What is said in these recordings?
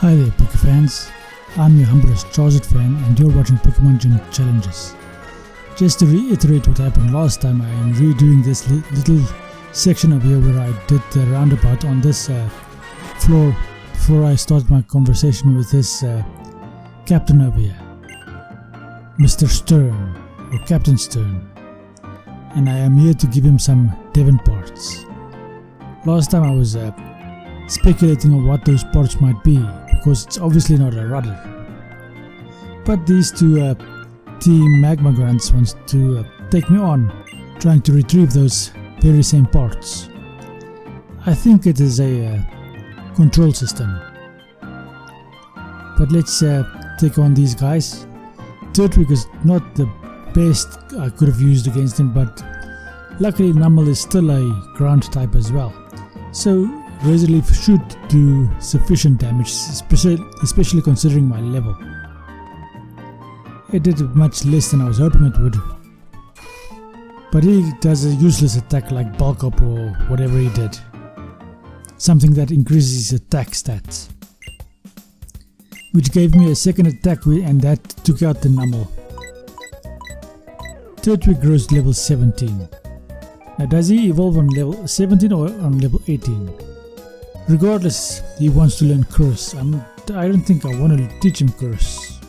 Hi there Poke fans, I'm your humblest Charged fan and you're watching Pokemon Gym Challenges. Just to reiterate what happened last time, I am redoing this little section of here where I did the roundabout on this floor before I start my conversation with this captain over here, Mr. Stern, or Captain Stern, and I am here to give him some Devon parts. Last time I was speculating on what those parts might be, because it's obviously not a rudder. But these two Team Magma Grunts wants to take me on, trying to retrieve those very same parts. I think it is a control system. But let's take on these guys. Turtwig is not the best I could have used against him, but luckily Numel is still a ground type as well. So Razorleaf should do sufficient damage, especially considering my level. It did much less than I was hoping it would. But he does a useless attack like Bulk Up or whatever he did. Something that increases his attack stats. Which gave me a second attack and that took out the Numel. Turtwig grows to level 17. Now does he evolve on level 17 or on level 18? Regardless, he wants to learn Curse. I don't think I want to teach him Curse.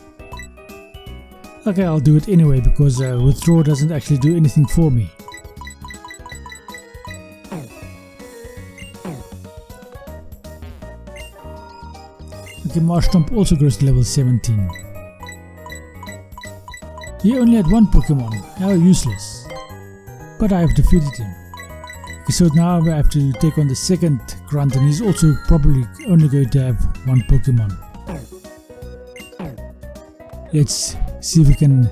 Okay, I'll do it anyway because Withdraw doesn't actually do anything for me. Okay, Marshtomp also grows to level 17. He only had one Pokemon, how useless. But I have defeated him. So now I have to take on the second Grunt, and he's also probably only going to have one Pokemon. Let's see if we can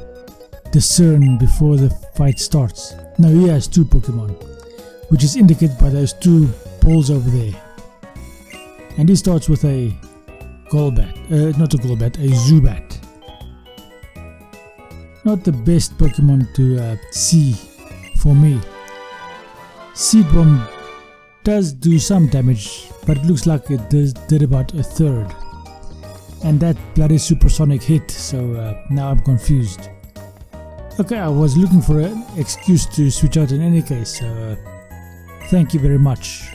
discern before the fight starts. Now he has two Pokemon, which is indicated by those two balls over there. And he starts with a Golbat, not a Golbat, a Zubat. Not the best Pokemon to see for me. Seed Bomb does do some damage, but it looks like it did about a third. And that bloody supersonic hit, so now I'm confused. Okay, I was looking for an excuse to switch out in any case, so thank you very much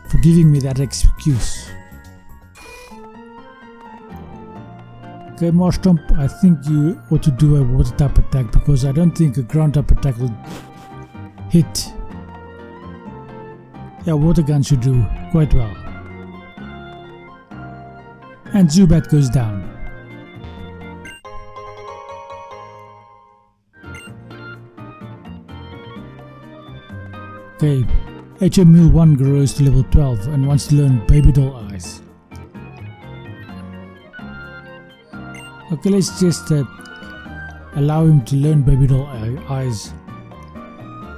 for giving me that excuse. Okay, Marshtomp, I think you ought to do a water type attack because I don't think a ground type attack will hit. Yeah, Water Gun should do quite well. And Zubat goes down. Okay, HM1 grows to level 12 and wants to learn Baby Doll Eyes. Okay, let's just allow him to learn Baby Doll Eyes.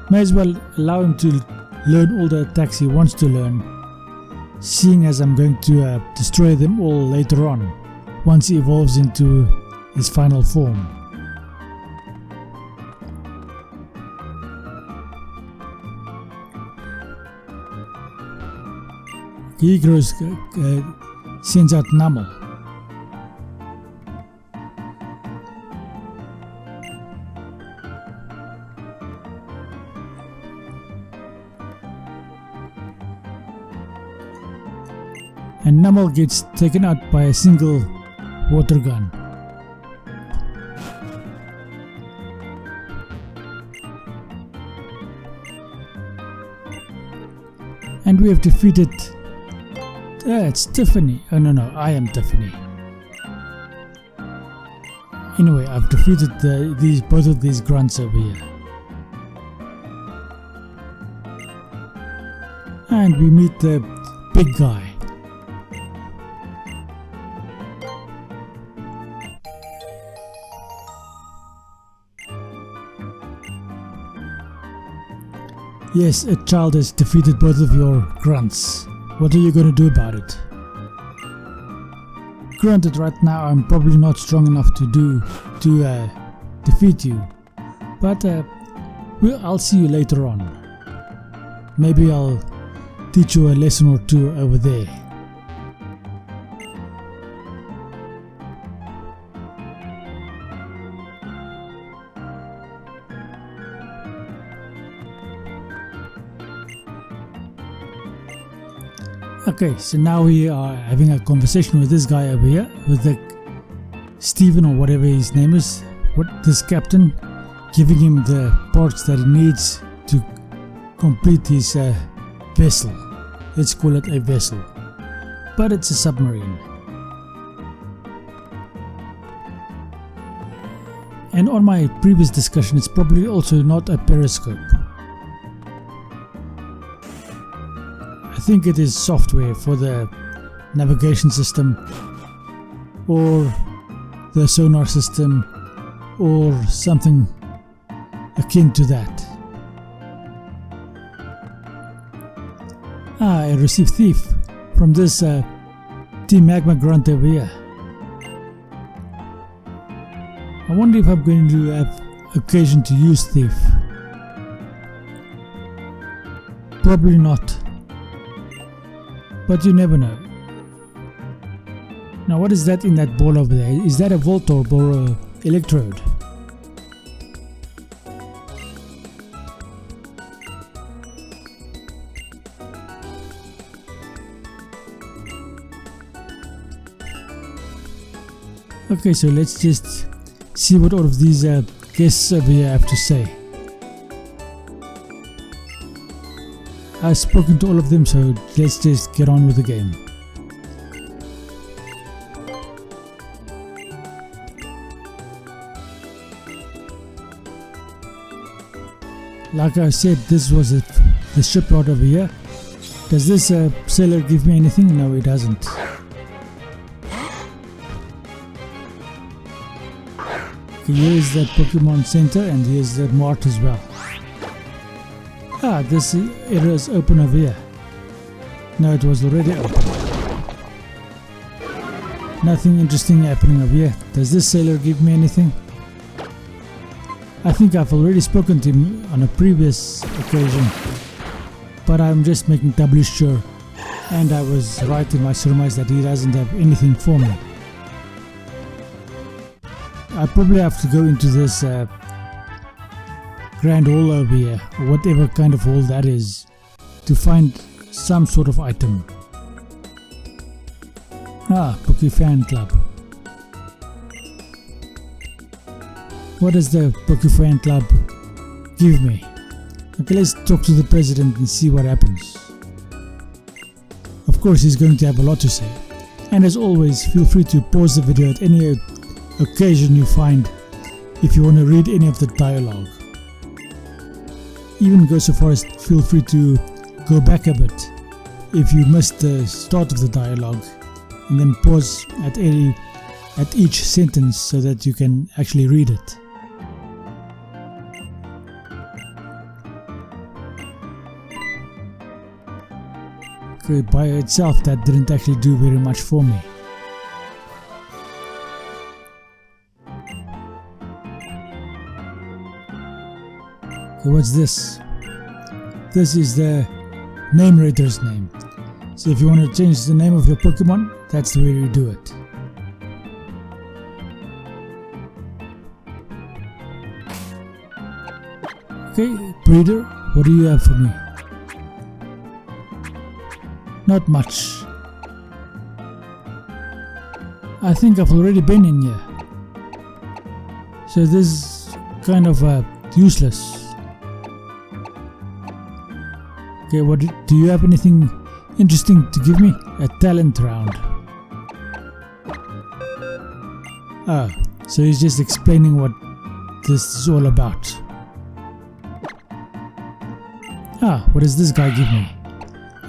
May as well allow him to learn all the attacks he wants to learn, seeing as I'm going to destroy them all later on, once he evolves into his final form. He grows, sends out Numel. And Numel gets taken out by a single Water Gun. And we have defeated... it's Tiffany. Oh no, I am Tiffany. Anyway, I've defeated both of these grunts over here. And we meet the big guy. Yes, a child has defeated both of your grunts. What are you going to do about it? Granted, right now I'm probably not strong enough to defeat you, but I'll see you later on. Maybe I'll teach you a lesson or two over there. Okay, so now we are having a conversation with this guy over here, with the Stephen or whatever his name is, this captain, giving him the parts that he needs to complete his vessel. Let's call it a vessel, but it's a submarine. And on my previous discussion, it's probably also not a periscope. I think it is software for the navigation system or the sonar system or something akin to that. I received thief from this Team Magma grunt over here. I wonder if I'm going to have occasion to use thief. Probably not. But you never know. Now what is that in that ball over there? Is that a Voltorb or a Electrode? Okay, so let's just see what all of these guests over here have to say. I've spoken to all of them, so let's just get on with the game. Like I said, this was the shipyard over here. Does this sailor give me anything? No, it doesn't. Okay, here's the Pokemon Center and here's the mart as well. Ah, this area is open over here. No, it was already open. Nothing interesting happening over here. Does this sailor give me anything? I think I've already spoken to him on a previous occasion, but I'm just making doubly sure, and I was right in my surmise that he doesn't have anything for me. I probably have to go into this Grand Hall over here, or whatever kind of hall that is, to find some sort of item. Ah, Poké Fan Club. What does the Poké Fan Club give me? Okay, let's talk to the president and see what happens. Of course, he's going to have a lot to say. And as always, feel free to pause the video at any occasion you find if you want to read any of the dialogue. Even go so far as feel free to go back a bit if you missed the start of the dialogue, and then pause at each sentence so that you can actually read it. Okay, by itself that didn't actually do very much for me. Okay, what's this? This is the name rater's name. So if you want to change the name of your Pokemon, that's the way you do it. Okay, breeder, what do you have for me? Not much. I think I've already been in here. So this is kind of useless. Okay, what do you have anything interesting to give me? A talent round. Ah, so he's just explaining what this is all about. Ah, what does this guy give me?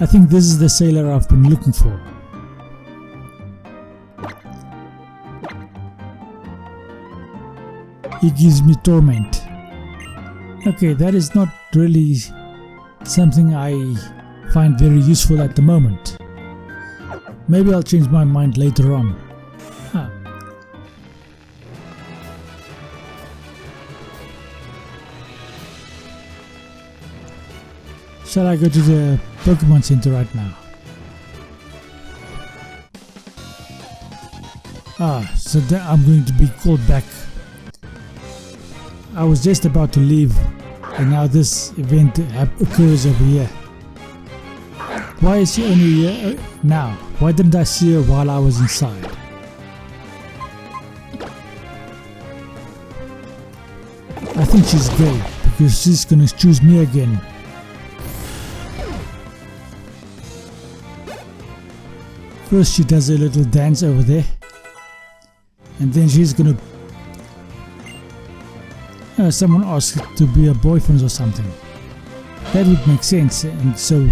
I think this is the sailor I've been looking for. He gives me torment. Okay, that is not really something I find very useful at the moment. Maybe I'll change my mind later on. Huh. Shall I go to the Pokemon Center right now? Ah, so I'm going to be called back. I was just about to leave, and now this event occurs over here. Why is she only here now? Why didn't I see her while I was inside? I think she's gay because she's gonna choose me again. First she does a little dance over there, and then she's gonna someone asked to be a boyfriend or something. That would make sense, and so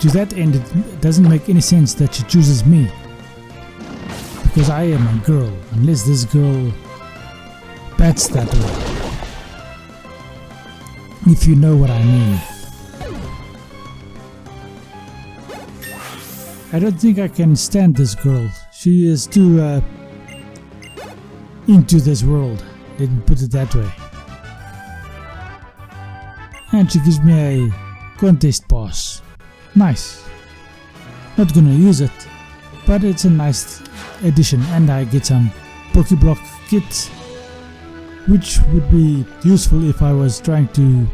to that end it doesn't make any sense that she chooses me, because I am a girl, unless this girl bats that way, if you know what I mean. I don't think I can stand this girl. She is too into this world, let me put it that way. And she gives me a contest pass. Nice. Not gonna use it, but it's a nice addition, and I get some Pokeblock kits, which would be useful if I was trying to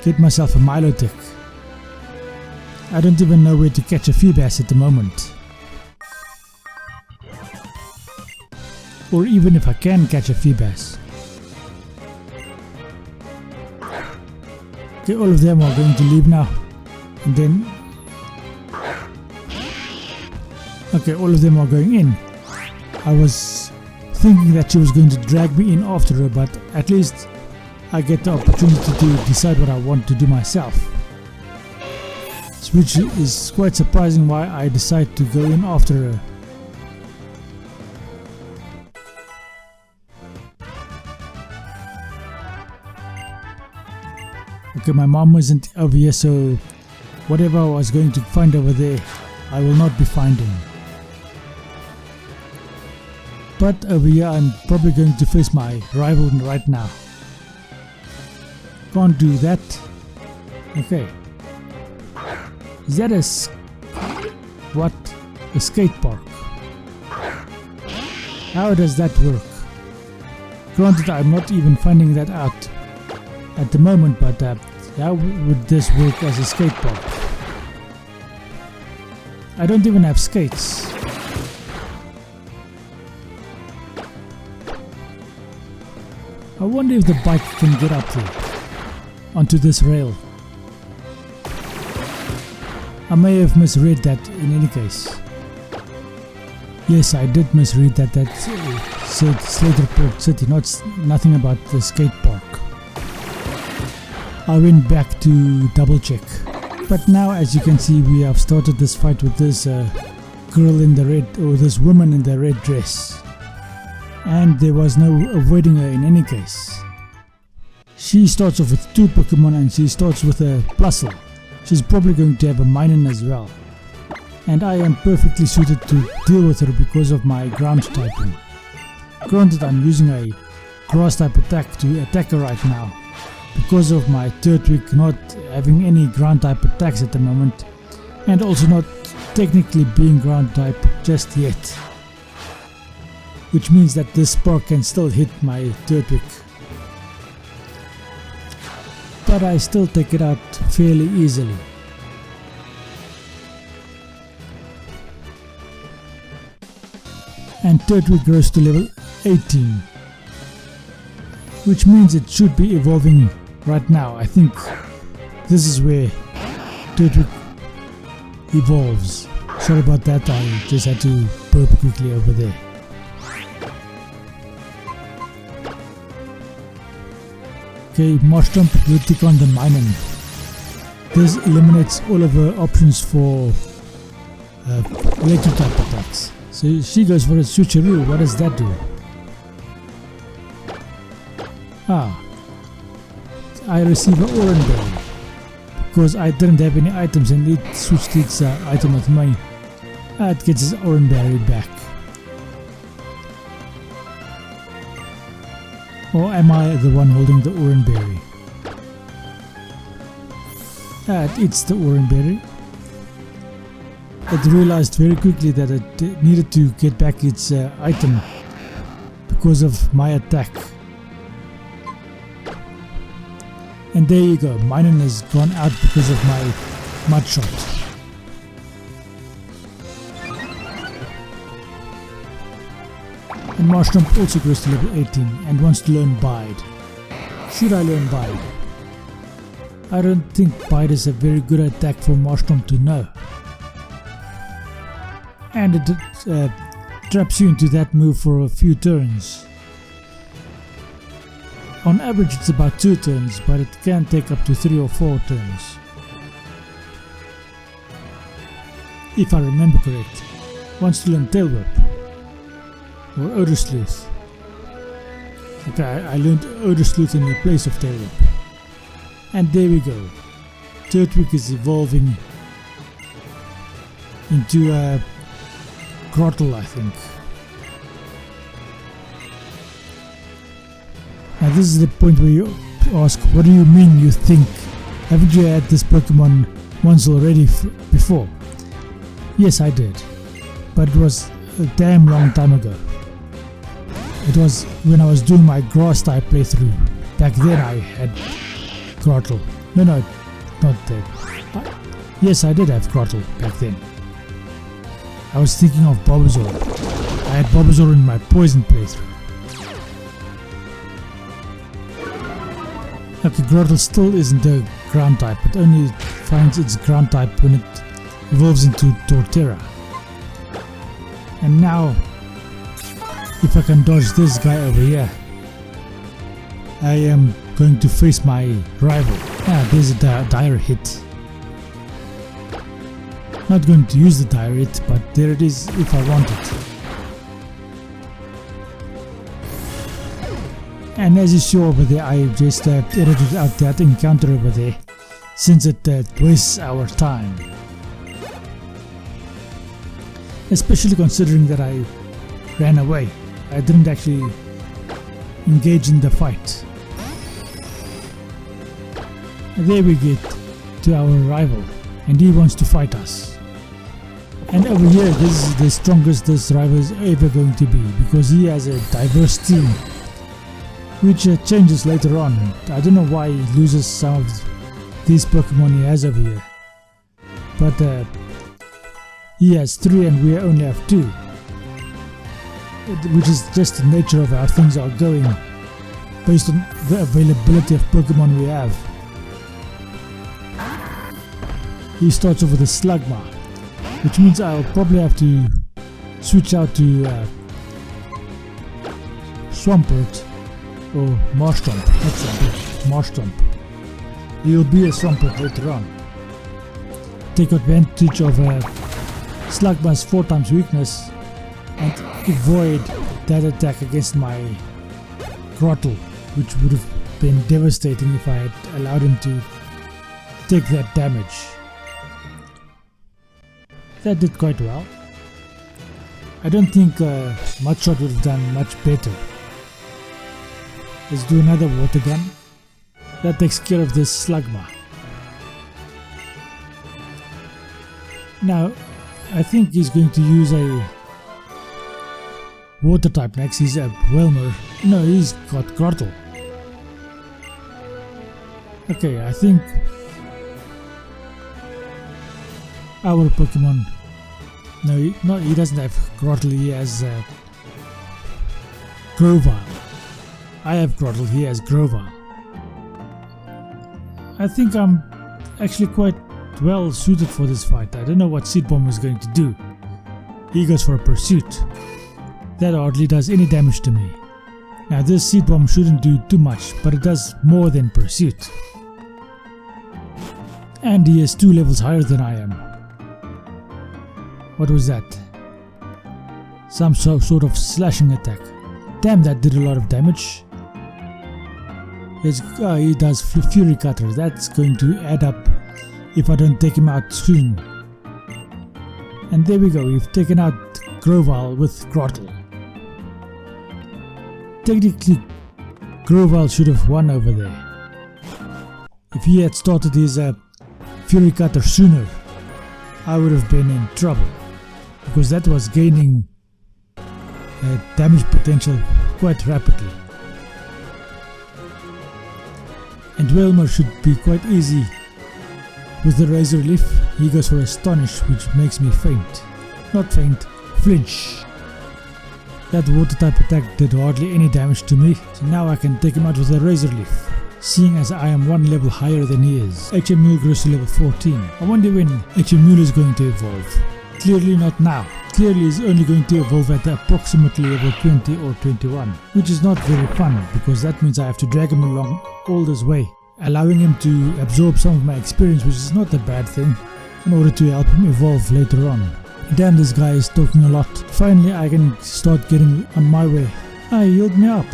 get myself a Milotic. I don't even know where to catch a Feebas at the moment. Or even if I can catch a Feebas. Okay, all of them are going to leave now. And then... okay, all of them are going in. I was thinking that she was going to drag me in after her, but at least I get the opportunity to decide what I want to do myself. Which is quite surprising why I decide to go in after her. Okay, my mom isn't over here, so whatever I was going to find over there, I will not be finding. But over here I'm probably going to face my rival right now. Can't do that. Okay. Is that a skate park? How does that work? Granted, I'm not even finding that out at the moment, but how would this work as a skate park? I don't even have skates. I wonder if the bike can get up there, onto this rail. I may have misread that in any case. Yes, I did misread that. That said Slaterport City, nothing about the skate park. I went back to double check. But now, as you can see, we have started this fight with this girl in the red, or this woman in the red dress. And there was no avoiding her in any case. She starts off with 2 Pokemon and she starts with a Plusle. She's probably going to have a Minun as well. And I am perfectly suited to deal with her because of my ground typing. Granted, I'm using a grass type attack to attack her right now, because of my Turtwig not having any ground type attacks at the moment, and also not technically being ground type just yet. Which means that this spark can still hit my Turtwig. But I still take it out fairly easily. And Turtwig grows to level 18, which means it should be evolving right now. I think this is where Turtwig evolves. Sorry about that, I just had to burp quickly over there. Okay, Marshtomp will take on the Minun. This eliminates all of her options for electric type attacks. So she goes for a switcheroo. What does that do? I receive an Oran Berry because I didn't have any items and it switched its item with me. It gets its Oran Berry back. Or am I the one holding the Oran Berry? It's the Oran Berry. It realized very quickly that it needed to get back its item because of my attack. And there you go, Minun has gone out because of my mud shot. And Marshtomp also grows to level 18 and wants to learn Bide. Should I learn Bide? I don't think Bide is a very good attack for Marshtomp to know. And it traps you into that move for a few turns. On average it's about 2 turns, but it can take up to 3 or 4 turns. If I remember correct. Wants to learn Tail Whip or Odor Sleuth. Okay, I learned Odor Sleuth in the place of Tail Whip. And there we go. Turtwig is evolving into a Grottle, I think. Now this is the point where you ask, what do you mean you think? Haven't you had this Pokemon once already before? Yes, I did. But it was a damn long time ago. It was when I was doing my grass type playthrough. Back then I had Grottle. No, not that. Yes, I did have Grottle back then. I was thinking of Bulbasaur. I had Bulbasaur in my poison playthrough. Okay, Grottle still isn't a ground type. It only finds its ground type when it evolves into Torterra. And now, if I can dodge this guy over here, I am going to face my rival. There's a dire hit. Not going to use the dire hit, but there it is if I want it. And as you saw over there, I just edited out that encounter over there, since it wastes our time. Especially considering that I ran away. I didn't actually engage in the fight. And there we get to our rival, and he wants to fight us. And over here, this is the strongest this rival is ever going to be, because he has a diverse team, which changes later on. I don't know why he loses some of these Pokemon he has over here, but he has 3 and we only have 2, which is just the nature of how things are going based on the availability of Pokemon we have. He starts off with a Slugma, which means I'll probably have to switch out to Swampert or Marshtomp. That's a Marshtomp. He'll be a Swampert later on. Take advantage of Slugma's 4 times weakness and avoid that attack against my Grottle, which would have been devastating if I had allowed him to take that damage. That did quite well. I don't think Mudshot would have done much better. Let's do another Water Gun. That takes care of this Slugma. Now, I think he's going to use a Water type next. He's a Whelmer. No, he's got Grottle. Okay, I think our Pokemon. No, he doesn't have Grottle. He has Grovyle. I have Grottle. He has Grovyle. I think I'm actually quite well suited for this fight. I don't know what Seed Bomb is going to do. He goes for a Pursuit. That hardly does any damage to me. Now this Seed Bomb shouldn't do too much, but it does more than Pursuit. And he is 2 levels higher than I am. What was that? Some sort of slashing attack. Damn, that did a lot of damage. He does Fury Cutter. That's going to add up if I don't take him out soon. And there we go, we've taken out Grovyle with Grottle. Technically, Grovyle should have won over there. If he had started his Fury Cutter sooner, I would have been in trouble, because that was gaining damage potential quite rapidly. And Whelmer should be quite easy. With the Razor Leaf, he goes for Astonish, which makes me faint. Not faint, flinch. That water type attack did hardly any damage to me, so now I can take him out with a Razor Leaf. Seeing as I am one level higher than he is, HM grows to level 14. I wonder when HM is going to evolve. Clearly not now. Clearly is only going to evolve at approximately level 20 or 21, which is not very fun because that means I have to drag him along all this way, allowing him to absorb some of my experience, which is not a bad thing, in order to help him evolve later on. Damn, this guy is talking a lot. Finally I can start getting on my way. He healed me up.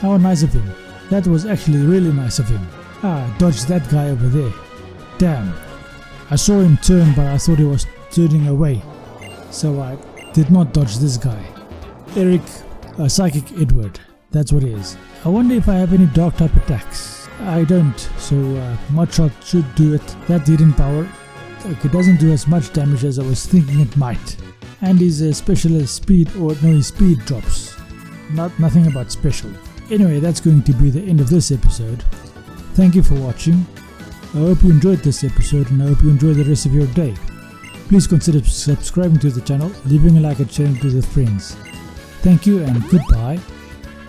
How nice of him. That was actually really nice of him. Dodged that guy over there. Damn. I saw him turn, but I thought he was turning away, so I did not dodge this guy. Eric, Psychic Edward, that's what it is. I wonder if I have any dark type attacks. I don't, so Mudshot should do it. That hidden power, it doesn't do as much damage as I was thinking it might. And his special speed, his speed drops. Nothing about special. Anyway, that's going to be the end of this episode. Thank you for watching. I hope you enjoyed this episode and I hope you enjoy the rest of your day. Please consider subscribing to the channel, leaving a like and sharing to your friends. Thank you and goodbye.